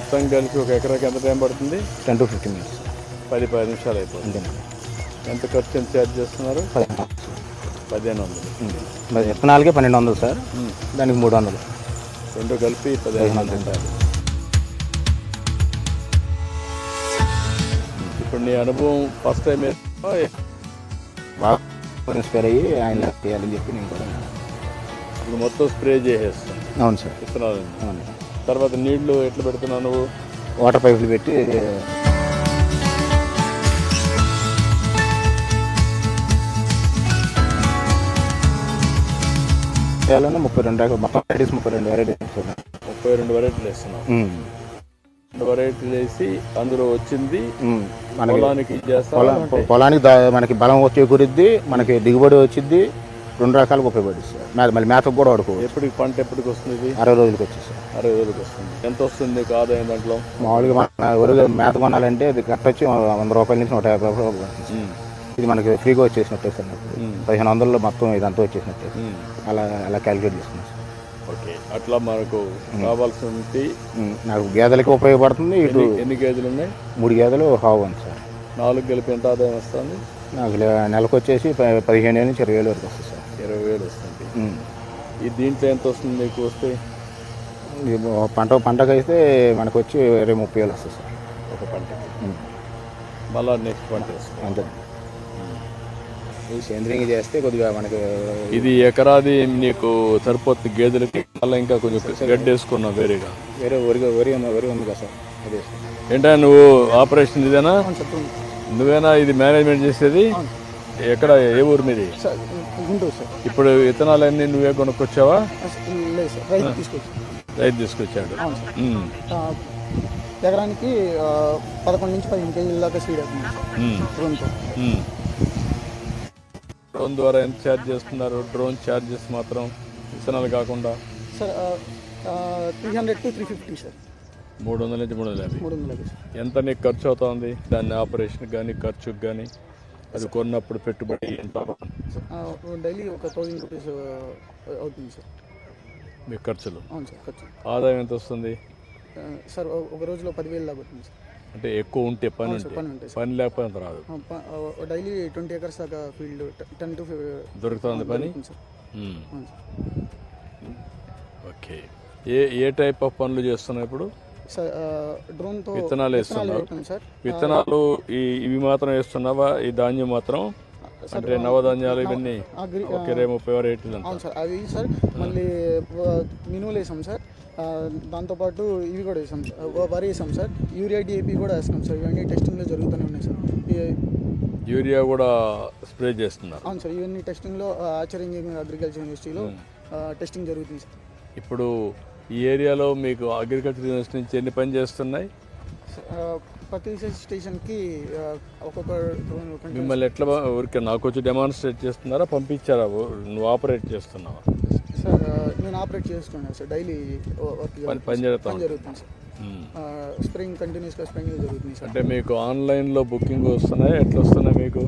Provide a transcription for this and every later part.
మొత్తం కలిసి ఒక ఎకరాకి ఎంత టైం పడుతుంది? 10 to 15 minutes. 10 నిమిషాలు అయిపోతుంది. ఎంత ఖర్చు ఎంత ఛార్జ్ చేస్తున్నారు? 1500. విత్తనాలకే 1200 సార్, దానికి 300. రెండు కలిపి 1500. ఇప్పుడు నీ అనుభవం ఫస్ట్ టైం బాగా స్ప్రే అయ్యి ఆయన చేయాలని చెప్పి నేను కూడా ఇప్పుడు మొత్తం స్ప్రే చేసేస్తాను. అవును సార్. విత్తనాలు. అవును. తర్వాత నీళ్లు ఎట్లా పెడుతున్నావు నువ్వు? వాటర్ పైపులు పెట్టి చేయాలని 32 మొత్తం వెరైటీస్ 32 వెరైటీస్ 32 వెరైటీలు వేస్తున్నావు. 2 వెరైటీలు వేసి అందులో వచ్చింది పొలానికి పొలానికి మనకి బలం వచ్చే గురిద్ది, మనకి దిగుబడి వచ్చింది, 2 రకాలుగా ఉపయోగపడుతుంది సార్. మళ్ళీ మేతకు కూడా వాడుకోవచ్చు. ఎప్పటికి పంట ఎప్పటికి వస్తుంది? 60 రోజులకి వచ్చేసి సార్. 60 రోజులకి వస్తుంది. ఎంత వస్తుంది ఆదాయం దాంట్లో? మామూలుగా మన మేత కొనాలంటే అది కరెక్ట్ వచ్చి 100 రూపాయల నుంచి 150 రూపాయలు. ఇది మనకి ఫ్రీగా వచ్చేసినట్టే సార్. 1500లో మొత్తం ఇదంతా వచ్చేసినట్టే. అలా క్యాలిక్యులేట్ చేసుకున్నాం సార్. ఓకే, అట్లా మనకు కావాల్సింది నాకు గేదెలకి ఉపయోగపడుతుంది. ఇటు ఎన్ని గేదెలు ఉన్నాయి? 3 గేదెలు హావు ఉంది సార్. 4 కలిపి ఎంత ఆదాయం వస్తుంది? నాకు నెలకు వచ్చేసి 15,000 నుంచి 20,000 వరకు వస్తుంది సార్. 20,000 వస్తుంది. ఈ దీంట్లో ఎంత వస్తుంది మీకు వస్తే? పంటకు అయితే మనకు వచ్చి 20-30,000 వస్తుంది సార్ ఒక పంటకి. మళ్ళీ నెక్స్ట్ పంట వస్తుంది. అంతే. ఈ సేంద్రీయంగా చేస్తే కొద్దిగా మనకి ఇది ఎకరాది నీకు సరిపోతుంది గేదెలకి. మళ్ళీ ఇంకా కొంచెం గడ్డి వేసుకున్నావు వేరేగా? వేరే వరి ఉంది కదా సార్, అదే సార్. ఏంటా నువ్వు ఆపరేషన్ ఇదేనా? నువ్వేనా ఇది మేనేజ్మెంట్ చేసేది? ఎక్కడ, ఏ ఊరు మీది? ఇప్పుడు విత్తనాలన్నీ నువ్వే కొనుక్కొచ్చావా? రైతు తీసుకొచ్చాడు. ఎకరానికి 11 నుంచి 15 కేజీల దాకా సీడ్ అవుతుంది. డ్రోన్ ద్వారా ఎంత ఛార్జ్ చేస్తున్నారు? డ్రోన్ ఛార్జెస్ మాత్రం విత్తనాలు కాకుండా సార్ 300 to 350 సార్. 300 నుంచి 350. 350. ఎంత నీకు ఖర్చు అవుతుంది దాన్ని ఆపరేషన్ కానీ ఖర్చుకు కానీ? అది కొన్నప్పుడు పెట్టుబడి ఎంత? డైలీ ఒక 1000 రూపీస్ అవుతుంది సార్ మీ ఖర్చులు. అవును సార్, ఖర్చు. ఆదాయం ఎంత వస్తుంది సార్? ఒక రోజులో 10,000 దాకా అవుతుంది సార్. అంటే ఎక్కువ ఉంటే పని ఉంటే, పని లేకపోతే అంత రాదు. డైలీ 20 acres దాకా ఫీల్డ్ 10 to 15 దొరుకుతుంది పని sir. Okay. A type of పనులు చేస్తున్నావు ఇప్పుడు? డ్రోన్తో విత్తనాలు వేస్తున్నావు. విత్తనాలు ఇవి మాత్రం వేస్తున్నావా? ఈ ధాన్యం మాత్రం అంటే నవధాన్యాలు ఇవన్నీ 30 వెరైటీలు? అవును సార్, అవి సార్. మళ్ళీ మినుములు వేసాం సార్. దాంతోపాటు ఇవి కూడా వేసాం సార్, వరి వేసాం సార్. యూరియా డిఏపి కూడా వేస్తాం సార్. ఇవన్నీ టెస్టింగ్లో జరుగుతూనే ఉన్నాయి సార్. యూరియా కూడా స్ప్రే చేస్తున్నారు? అవును సార్, ఇవన్నీ టెస్టింగ్లో ఆచార్య ఇంజనీరింగ్ అగ్రికల్చర్ యూనివర్సిటీలో టెస్టింగ్ జరుగుతుంది సార్. ఇప్పుడు ఈ ఏరియాలో మీకు అగ్రికల్చర్ యూనివర్సిటీ నుంచి ఎన్ని పని చేస్తున్నాయి? ప్రతి స్టేషన్కి ఒక్కొక్క డ్రోన్. మిమ్మల్ని ఎట్లా ఊరికే నాకు వచ్చి డెమాన్స్ట్రేట్ చేస్తున్నారా, పంపించారా, నువ్వు ఆపరేట్ చేస్తున్నావా? సార్ నేను ఆపరేట్ చేస్తున్నాను సార్. డైలీ పని జరుగుతుంది సార్. స్ప్రింగ్ కంటిన్యూస్గా స్ప్రింగ్ జరుగుతుంది సార్. అంటే మీకు ఆన్లైన్లో బుకింగ్ వస్తున్నాయి, ఎట్లా వస్తున్నాయి మీకు?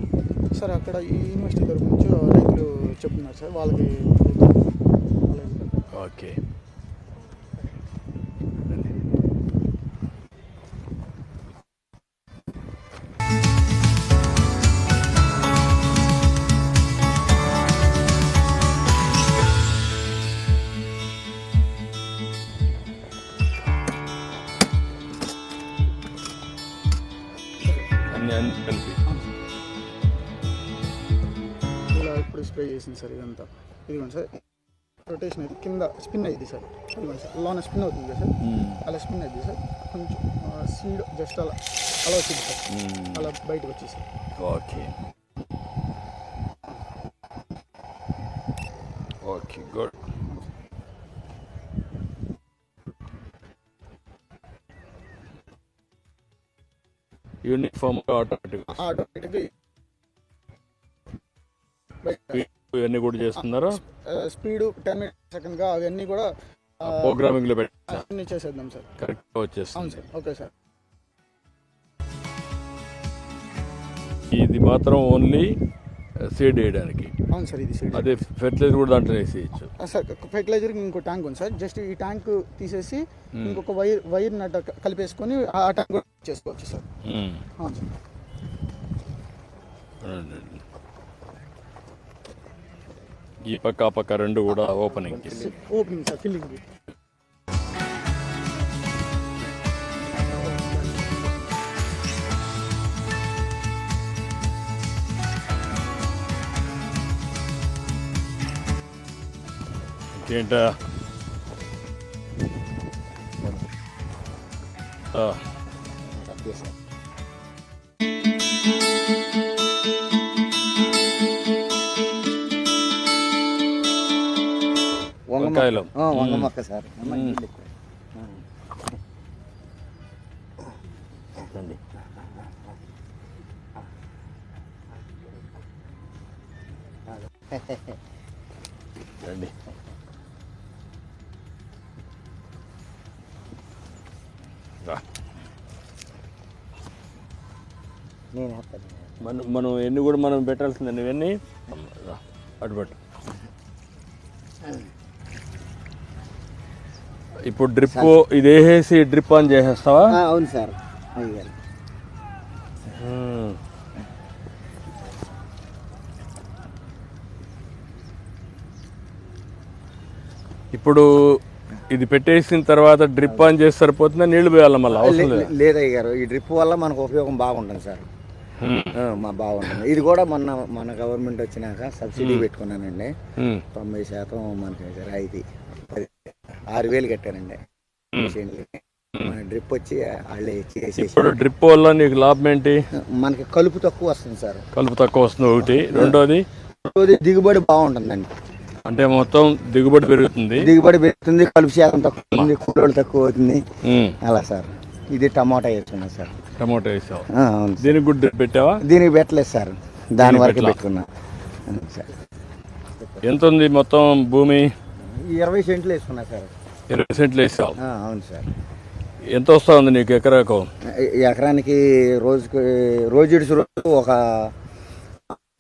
సార్ అక్కడ ఈ యూనివర్సిటీ తరఫు నుంచి రైతులు చెప్తున్నారు సార్, వాళ్ళకి. ఓకే. ఇలా ఇప్పుడు స్ప్రే చేసింది సార్. ఇదంతా ఇదిగోండి సార్, రొటేషన్ అయితే కింద స్పిన్ అయింది సార్. ఇదిగోండి సార్, లోన స్పిన్ అవుతుంది కదా సార్, అలా స్పిన్ అయింది సార్. కొంచెం సీడ్ జస్ట్ అలా వచ్చింది సార్, అలా బయటకు వచ్చేసి sir. Okay okay, good. Uniform ఆటోమేటిక్గా ఇవన్నీ కూడా చేస్తున్నారా? స్పీడ్ 10 seconds అవన్నీ కూడా ప్రోగ్రామింగ్ లో పెట్టి చేసేద్దాం సార్. కరెక్ట్గా వచ్చేస్తుంది సార్. Okay sir. ఇది మాత్రం ఓన్లీ సీడ్ వేయడానికి. అవును సార్, ఇది సీడ్. అదే ఫెర్టిలైజర్ కూడా దాంట్లో వేసేయచ్చు. సార్ ఫెర్టిలైజర్కి ఇంకో ట్యాంక్ ఉంది సార్, జస్ట్ ఈ ట్యాంక్ తీసేసి ఇంకొక వైర్ నట్ట కలిపేసుకొని ఆ ట్యాంక్ కూడా చేసుకోవచ్చు సార్. అవును సార్. ఈ పక్క ఆ పక్క రెండు కూడా ఓపెనింగ్ సార్, ఫిల్లింగ్. ఏంటా వంకాయలు వంగ మొక్క సార్. రండి. మనం ఎన్ని కూడా మనం పెట్టాల్సిందండి ఇవన్నీ. అటుపట్టు. ఇప్పుడు డ్రిప్ ఇది వేసేసి డ్రిప్ ఆన్ చేసేస్తావా? అవును సార్. ఇప్పుడు ఇది పెట్టేసిన తర్వాత డ్రిప్ ఆన్ చేసి సరిపోతుందా, నీళ్లు పోయాలి మళ్ళీ? అవసరం లేదు. లేదయ్య గారు, ఈ డ్రిప్ వల్ల మనకు ఉపయోగం బాగుంటుంది సార్. బాగుంటుంది. ఇది కూడా మన గవర్నమెంట్ వచ్చినాక సబ్సిడీ పెట్టుకున్నానండి. 90% మనకి రాయితీ. 6,000 కట్టానండి. డ్రిప్ వచ్చి వాళ్ళే చేసి. ఇప్పుడు డ్రిప్ వల్ల నీకు లాభం ఏంటి? మనకి కలుపు తక్కువ వస్తుంది సార్. కలుపు తక్కువ వస్తుంది ఒకటి. రెండోది దిగుబడి బాగుంటుందండి. అంటే మొత్తం దిగుబడి పెరుగుతుంది. కలుపు శాతం తక్కువ అవుతుంది, కూలోళ్ళు తక్కువ అవుతుంది. అలా సార్. ఇది టమాటా వేసుకున్నా సార్. టమాటా వేసావు. దీనికి కూడా డ్రిప్ పెట్టావా? దీనికి పెట్టలేదు సార్, దాని వరకు పెట్టుకున్నా సార్. ఎంత ఉంది మొత్తం భూమి? 20 సెంట్లు వేసుకున్నా సార్. 20 సెంట్లు వేసావు. అవును సార్. ఎంత వస్తా ఉంది నీకు ఎకరాకు? ఎకరానికి రోజు ఒక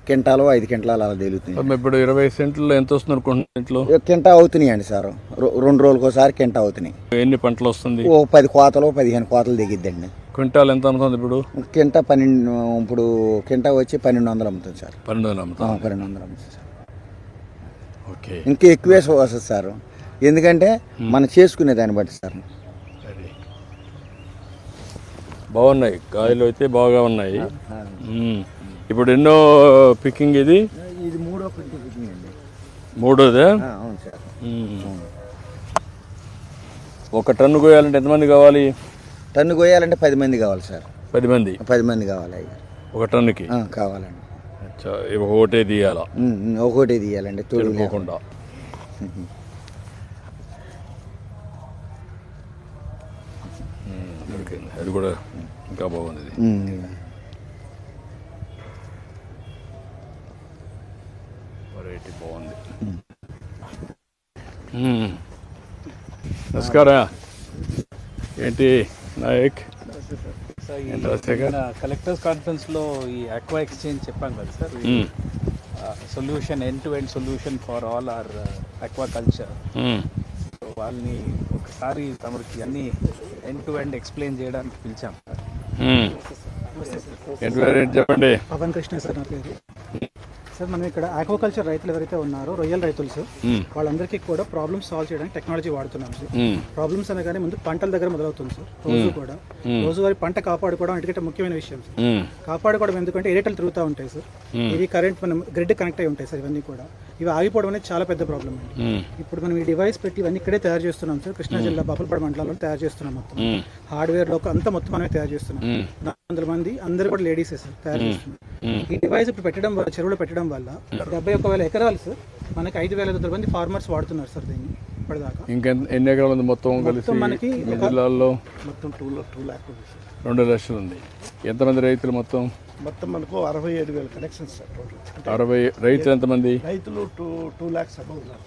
కింటాలు 5 కింటాలు అలా తెలుగుతుంది. ఇప్పుడు 20 సెంట్లు ఎంత వస్తుంది అనుకుంటున్నా? కింటా అవుతున్నాయండి సార్. 2 రోజులకు ఒకసారి కింటా అవుతున్నాయి. ఎన్ని పంటలు వస్తుంది? ఓ 10 కోతలు 15 కోతలు దిగిద్దండి. క్వింటాల్ ఎంత అమ్ముతుంది ఇప్పుడు? కింటా 12. ఇప్పుడు కింటా వచ్చి 1200 అమ్ముతుంది సార్. 1200 అమ్ముతుంది. 1200 అమ్ముతుంది సార్. ఓకే. ఇంకా ఎక్కువే వస్తుంది సార్, ఎందుకంటే మనం చేసుకునే దాన్ని బట్టి సార్. బాగున్నాయి కాయలు అయితే, బాగా ఉన్నాయి. ఇప్పుడు ఎన్నో పికింగ్ ఇది? ఇది మూడో పికింగ్ అండి. మూడోదే? అవును సార్. ఒక టన్ను కోయాలంటే ఎంతమంది కావాలి? టన్ను కోయాలంటే 10 మంది కావాలి సార్. 10 మంది? 10 మంది కావాలి ఒక టన్నుకి? కావాలండి. ఒకటే తీయాలా? ఒకటే తీయాలండి, తోడుకోకుండా. అది కూడా ఇంకా బాగుంది. వెరైటీ బాగుంది. నమస్కారం. ఏంటి నాయక్? కలెక్టర్స్ కాన్ఫరెన్స్ లో ఈ ఆక్వా ఎక్స్చేంజ్ చెప్పాం కదా sir. Solution, end to end solution for all our aquaculture. వాళ్ళని ఒకసారి తమరికి అన్ని ఎండ్ టు ఎండ్ ఎక్స్ప్లెయిన్ చేయడానికి పిలిచాం సార్. చెప్పండి. పవన్ కృష్ణ సార్ నా పేరు. సార్ మనం ఇక్కడ ఆక్వాకల్చర్ రైతులు ఎవరైతే ఉన్నారో, రొయ్యల రైతులు సార్, వాళ్ళందరికీ కూడా ప్రాబ్లమ్స్ సాల్వ్ చేయడానికి టెక్నాలజీ వాడుతున్నాం సార్. ప్రాబ్లమ్స్ అనగానే ముందు పంటల దగ్గర మొదలవుతుంది సార్. రోజువారీ పంట కాపాడుకోవడం ఎందుకంటే ముఖ్యమైన విషయం సార్. కాపాడుకోవడం ఎందుకంటే ఏరియాలు తిరుగుతూ ఉంటాయి సార్. ఇవి కరెంట్ మనం గ్రిడ్ కనెక్ట్ అయి ఉంటాయి సార్. ఇవన్నీ కూడా ఇవి ఆగిపోవడం అనేది చాలా పెద్ద ప్రాబ్లం అండి. ఇప్పుడు మనం ఈ డివైస్ పెట్టి ఇవన్నీ ఇక్కడే తయారు చేస్తున్నాం సార్. కృష్ణా జిల్లా బాపులపాడు మండలంలో తయారు చేస్తున్నాం. మొత్తం హార్డ్వేర్ లో అంతా మొత్తం మనమే తయారు చేస్తున్నాం. 400 మంది, అందరూ కూడా లేడీసే సార్ తయారు చేస్తున్నాం. ఈ డివైస్ ఇప్పుడు పెట్టడం వల్ల, చెరువులో పెట్టడం వల్ల 71,000 ఎకరాలు సార్, మనకి 5,500 మంది ఫార్మర్స్ వాడుతున్నారు సార్ దీన్ని ఇప్పటిదాకా. ఇంకా ఎన్ని ఎకరాలు ఉంది మొత్తం కలిసి మనకి జిల్లాల్లో? మొత్తం 2 లాక్ 2 లక్షలు ఉంది. ఎంతమంది రైతులు మొత్తం? మొత్తం మనకు 67,000 కనెక్షన్స్ సార్ టోటల్. 60 రైతులు ఎంతమంది? రైతులు 2 lakhs అబౌవ్ ఉన్నారు.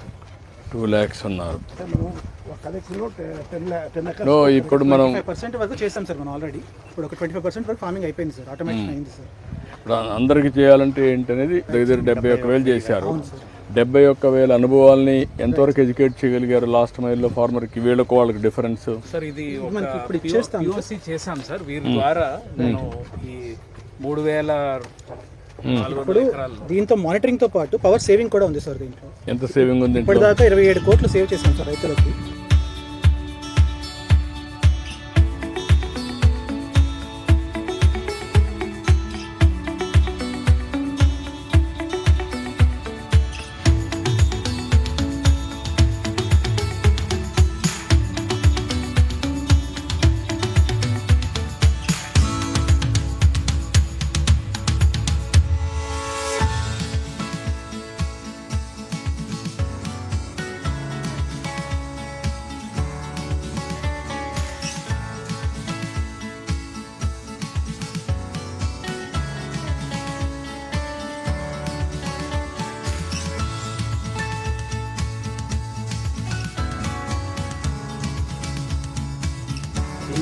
2 lakhs ఉన్నారు. ఇప్పుడు మనం 5% వరకు చేస్తాం సార్. మనం ఆల్రెడీ ఇప్పుడు ఒక 25% వరకు ఫార్మింగ్ అయిపోయింది సార్. ఆటోమేషన్ అయింది సార్. ఇప్పుడు అందరికీ చేయాలంటే ఏంటనేది దగ్గర 71,000 చేశారు. 71,000 అనుభవాల్ని ఎంతవరకు ఎడ్యుకేట్ చేయగలిగారు లాస్ట్ మైల్లో ఫార్మర్కి, వీళ్ళకు వాళ్ళకి డిఫరెన్స్? సార్ ఇది POC చేశాం సార్. వీరి ద్వారా నేను ఈ 3,400 ఎకరాలు దీంతో మానిటరింగ్ తో పాటు పవర్ సేవింగ్ కూడా ఉంది సార్. దీంట్లో ఎంత సేవింగ్ ఉంది? ఇప్పటిదాకా 27 కోట్లు సేవ్ చేశాం సార్ రైతులకి.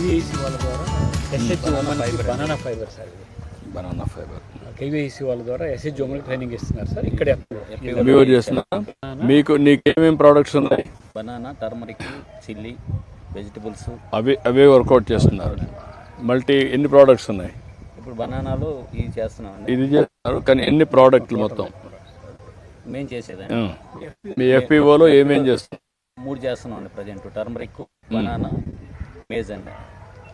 KVIC వాళ్ళ ద్వారా banana fibre sir. Banana fibre KVIC వాళ్ళ ద్వారా SH జోమల్ ట్రైనింగ్ ఇస్తున్నారు సార్. ఇక్కడే మీరు చేస్తున్నారు. నీకేమేమి ప్రోడక్ట్స్ ఉన్నాయి? బనానా, టర్మరిక్, చిల్లీ, వెజిటబుల్స్ అవే వర్కౌట్ చేస్తున్నారు. ఎన్ని ప్రోడక్ట్స్ ఉన్నాయి? ఇప్పుడు బనానాలో ఇది చేస్తున్నామండి. ఇది చేస్తున్నారు, కానీ ఎన్ని ప్రోడక్ట్లు మొత్తం మేము చేసేదండి? మీ FPOలో ఏమేం చేస్తున్నారు? 3 చేస్తున్నామండి ప్రజెంట్. టర్మరిక్, బనానా, మేజ్ అండి.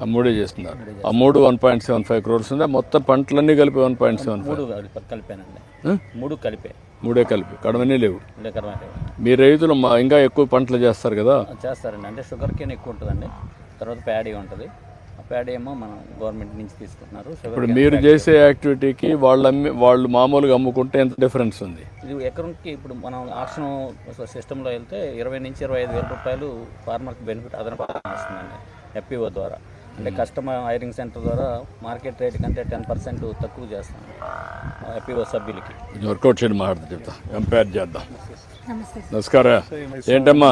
ఆ 3 చేస్తున్నారు. ఆ 3 1.75 crores ఉందా? మొత్తం పంటలన్నీ కలిపి 1.75? 3 కలిపానండి. 3 కలిపే. 3 కలిపి కడమనే లేవు. లేకరమే మీ రైతులు ఇంకా ఎక్కువ పంటలు చేస్తారు కదా? చేస్తారండి. అంటే షుగర్ కేన్ ఎక్కువ ఉంటుందండి, తర్వాత ప్యాడీ ఉంటుంది. ఆ ప్యాడీ ఏమో మనం గవర్నమెంట్ నుంచి తీసుకుంటున్నారు. ఇప్పుడు మీరు చేసే యాక్టివిటీకి వాళ్ళు మామూలుగా అమ్ముకుంటే ఎంత డిఫరెన్స్ ఉంది? ఇది ఎకరంకి ఇప్పుడు మనం ఆక్షన్ సిస్టంలో వెళ్తే 20 నుంచి 25,000 రూపాయలు ఫార్మర్కి బెనిఫిట్ అదనపు వస్తుందండి FPO ద్వారా. అంటే కస్టమర్ హైరింగ్ సెంటర్ ద్వారా మార్కెట్ రేట్ కంటే 10% తక్కువ చేస్తాం FPO సభ్యులకి. వర్కౌట్ చేయడం మాట్లాడుతూ చెప్తా, కంపేర్ చేద్దాం. నమస్కారం. ఏంటమ్మా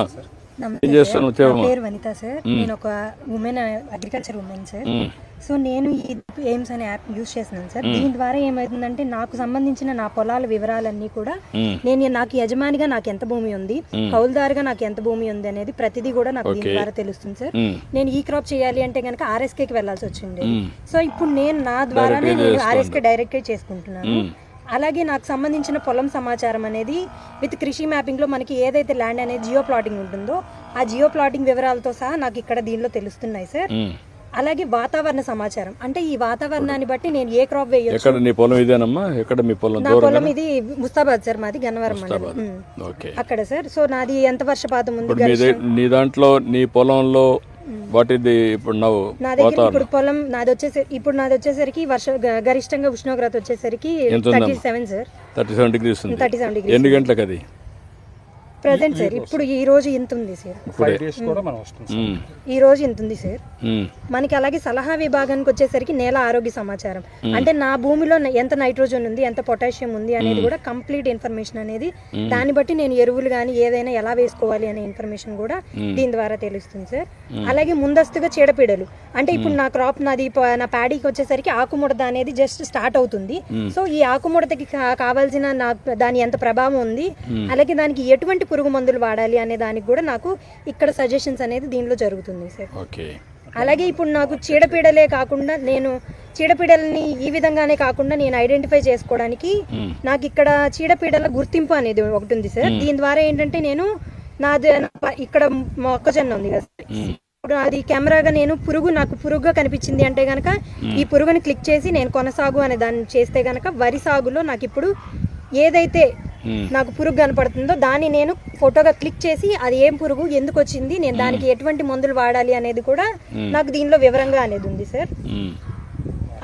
ఏం చేస్తాను? పేరు వనిత సార్. నేను ఒక women, agriculture women sir. So నేను ఈ ఎయిమ్స్ అనే యాప్ యూజ్ చేస్తున్నాను సార్. దీని ద్వారా ఏమవుతుందంటే నాకు సంబంధించిన నా పొలాల వివరాలన్నీ కూడా నాకు యజమానిగా నాకు ఎంత భూమి ఉంది, కౌలుదారుగా నాకు ఎంత భూమి ఉంది అనేది ప్రతిదీ కూడా నాకు దీని ద్వారా తెలుస్తుంది సార్. నేను ఈ క్రాప్ చేయాలి అంటే కనుక RSKకి వెళ్లాల్సి వచ్చింది. సో ఇప్పుడు నేను నా ద్వారానే నేను RSK డైరెక్ట్ చేసుకుంటున్నాను. అలాగే నాకు సంబంధించిన పొలం సమాచారం అనేది విత్ కృషి మ్యాపింగ్లో మనకి ఏదైతే ల్యాండ్ అనేది జియో ప్లాటింగ్ ఉంటుందో ఆ జియో ప్లాటింగ్ వివరాలతో సహా నాకు ఇక్కడ దీనిలో తెలుస్తున్నాయి సార్. అలాగే వాతావరణ సమాచారం, అంటే ఈ వాతావరణాన్ని బట్టి నేను ఏ క్రాప్ వేయొచ్చు. ఎక్కడ నీ పొలం ఇదేనమ్మా? ఎక్కడ మీ పొలం? నా పొలం ఇది ముస్తాబాద్ సార్, మాది గన్నవరం మండలం అక్కడ సార్. సో నాది ఎంత వర్షపాతం ఉంది నీ దాంట్లో? నీ పొలంలో వాట్ ఇది ఇప్పుడు నా దగ్గర ఇప్పుడు పొలం నాది వచ్చేసరికి గరిష్టంగా ఉష్ణోగ్రత వచ్చేసరికి 37 సార్. 37 degrees. ఎన్ని గంటలకు అది ప్రెసెంట్ సార్? ఇప్పుడు ఈ రోజు ఇంత ఉంది సార్. ఈ రోజు ఇంత ఉంది సార్ మనకి. అలాగే సలహా విభాగానికి వచ్చేసరికి నేల ఆరోగ్య సమాచారం, అంటే నా భూమిలో ఎంత నైట్రోజన్ ఉంది, ఎంత పొటాషియం ఉంది అనేది కూడా కంప్లీట్ ఇన్ఫర్మేషన్ అనేది, దాన్ని బట్టి నేను ఎరువులు కానీ ఏదైనా ఎలా వేసుకోవాలి అనే ఇన్ఫర్మేషన్ కూడా దీని ద్వారా తెలుస్తుంది సార్. అలాగే ముందస్తుగా చీడపీడలు, అంటే ఇప్పుడు నా క్రాప్ నా ప్యాడీకి వచ్చేసరికి ఆకుముడత అనేది జస్ట్ స్టార్ట్ అవుతుంది. సో ఈ ఆకుముడతకి కావాల్సిన దాని ఎంత ప్రభావం ఉంది, అలాగే దానికి ఎటువంటి పురుగు మందులు వాడాలి అనే దానికి కూడా నాకు ఇక్కడ సజెషన్స్ అనేది దీనిలో జరుగుతుంది సార్. అలాగే ఇప్పుడు నాకు చీడపీడలే కాకుండా చీడపీడల్ని ఈ విధంగానే కాకుండా నేను ఐడెంటిఫై చేసుకోవడానికి నాకు ఇక్కడ చీడపీడల గుర్తింపు అనేది ఒకటి ఉంది సార్. దీని ద్వారా ఏంటంటే నేను ఇక్కడ మొక్కజొన్న ఉంది కదా, ఇప్పుడు అది కెమెరాగా నాకు పురుగుగా కనిపించింది అంటే గనక ఈ పురుగుని క్లిక్ చేసి నేను కొనసాగు అనే దాన్ని చేస్తే గనక వరి సాగులో నాకు ఇప్పుడు ఏదైతే నాకు పురుగు కనపడుతుందో దాన్ని నేను ఫోటోగా క్లిక్ చేసి అది ఏం పురుగు, ఎందుకు వచ్చింది, నేను దానికి ఎటువంటి మందులు వాడాలి అనేది కూడా నాకు దీనిలో వివరంగా అనేది ఉంది సార్.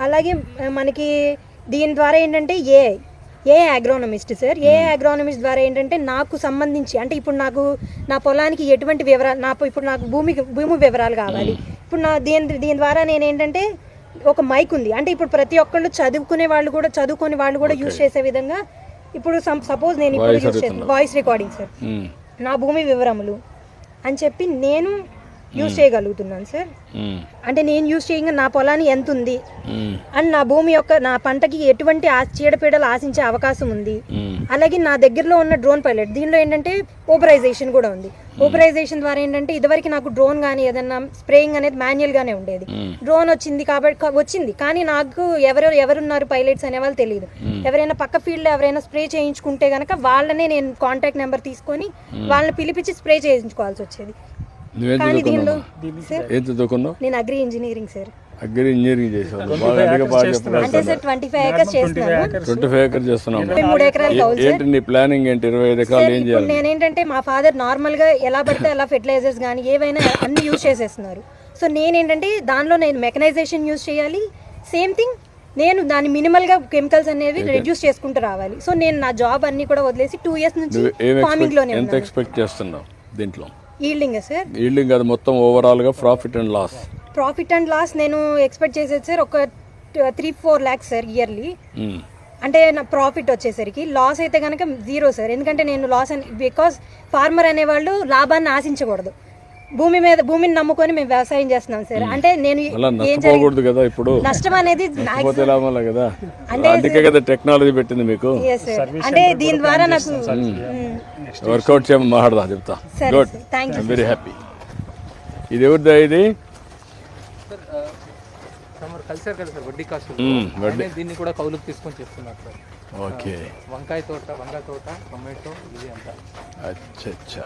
అలాగే మనకి దీని ద్వారా ఏంటంటే ఏ అగ్రోనమిస్ట్ సార్, అగ్రోనమిస్ట్ ద్వారా ఏంటంటే నాకు సంబంధించి, అంటే ఇప్పుడు నాకు నా పొలానికి ఎటువంటి వివరాలు, ఇప్పుడు నాకు భూమి వివరాలు కావాలి. ఇప్పుడు దీని ద్వారా నేను ఏంటంటే ఒక మైక్ ఉంది, అంటే ఇప్పుడు ప్రతి ఒక్కళ్ళు చదువుకుని వాళ్ళు కూడా యూజ్ చేసే విధంగా, ఇప్పుడు సపోజ్ నేను ఇప్పుడు యూజ్ చేస్తాను వాయిస్ రికార్డింగ్ సార్, నా భూమి వివరములు అని చెప్పి నేను యూజ్ చేయగలుగుతున్నాను సార్. అంటే నేను యూజ్ చేయగా నా పొలాన్ని ఎంత ఉంది అండ్ నా భూమి యొక్క నా పంటకి ఎటువంటి చీడపీడలు ఆశించే అవకాశం ఉంది. అలాగే నా దగ్గరలో ఉన్న డ్రోన్ పైలట్ దీనిలో ఏంటంటే ఓపరైజేషన్ కూడా ఉంది. ఓపరైజేషన్ ద్వారా ఏంటంటే ఇదివరకు నాకు డ్రోన్ కానీ ఏదన్నా స్ప్రేయింగ్ అనేది మాన్యువల్ గానే ఉండేది. డ్రోన్ వచ్చింది కాబట్టి వచ్చింది, కానీ నాకు ఎవరున్నారు పైలట్స్ అనే వాళ్ళు తెలియదు. ఎవరైనా పక్క ఫీల్డ్ లో ఎవరైనా స్ప్రే చేయించుకుంటే గనక వాళ్ళనే నేను కాంటాక్ట్ నెంబర్ తీసుకొని వాళ్ళని పిలిపించి స్ప్రే చేయించుకోవాల్సి వచ్చేది. కానీ దీనిలో నేను agri engineering sir. Agri engineering చేసాను. అంటే సార్ 25 acres చేస్తున్నాను. 25 acres చేస్తున్నాం. 3 ఎకరాలు కావాలి సార్. ఏంటి నీ ప్లానింగ్ ఏంటి? 25 ఎకరాలు ఏం చేయాలి? నేనేంటంటే మా ఫాదర్ నార్మల్ గా ఎలా పడితే అలా ఫెర్టిలైజర్స్ కానీ ఏవైనా అన్ని యూజ్ చేసేస్తున్నారు. సో నేనేంటంటే దానిలో నేను మెకనైజేషన్ యూజ్ చేయాలి. సేమ్ థింగ్ నేను దాని మినిమల్ గా కెమికల్స్ అనేవి రెడ్యూస్ చేసుకుంటూ రావాలి. సో నేను నా జాబ్ అన్ని కూడా వదిలేసి 2 years నుంచి ఫార్మింగ్ లోనే ఎంత ఎక్స్పెక్ట్ చేస్తున్నావు దీంట్లో? Yielding sir. ఈల్డింగ్ అది మొత్తం ఓవరాల్ గా ప్రాఫిట్ అండ్ లాస్ నేను ఎక్స్పెక్ట్ చేసేది సార్ ఒక 3-4 lakhs సార్ ఇయర్లీ. అంటే నా ప్రాఫిట్ వచ్చేసరికి లాస్ అయితే కనుక 0 సార్. ఎందుకంటే నేను లాస్ బికాస్ ఫార్మర్ అనేవాళ్ళు లాభాన్ని ఆశించకూడదు. భూమిని నమ్ముకొని మేము వ్యవసాయం చేస్తున్నాం సార్. అంటే నేను నష్టపోకూడదు కదా. ఇప్పుడు నష్టం అనేది కదా, అందుకే కదా టెక్నాలజీ పెట్టింది మీకు. అంటే దీని ద్వారా నాకు వర్కౌట్ చేయమని మాట్లాడదా చెప్తా. Good, I'm very happy. ఇది ఎవరిదా? ఇది కలిసారు కదా సార్, వడ్డీ కాస్ట్. దీన్ని కూడా కౌలుకు తీసుకొని చేస్తున్నారు సార్. ఓకే. వంకాయ తోట, టొమాటో, ఇది అంతా. అచ్చా.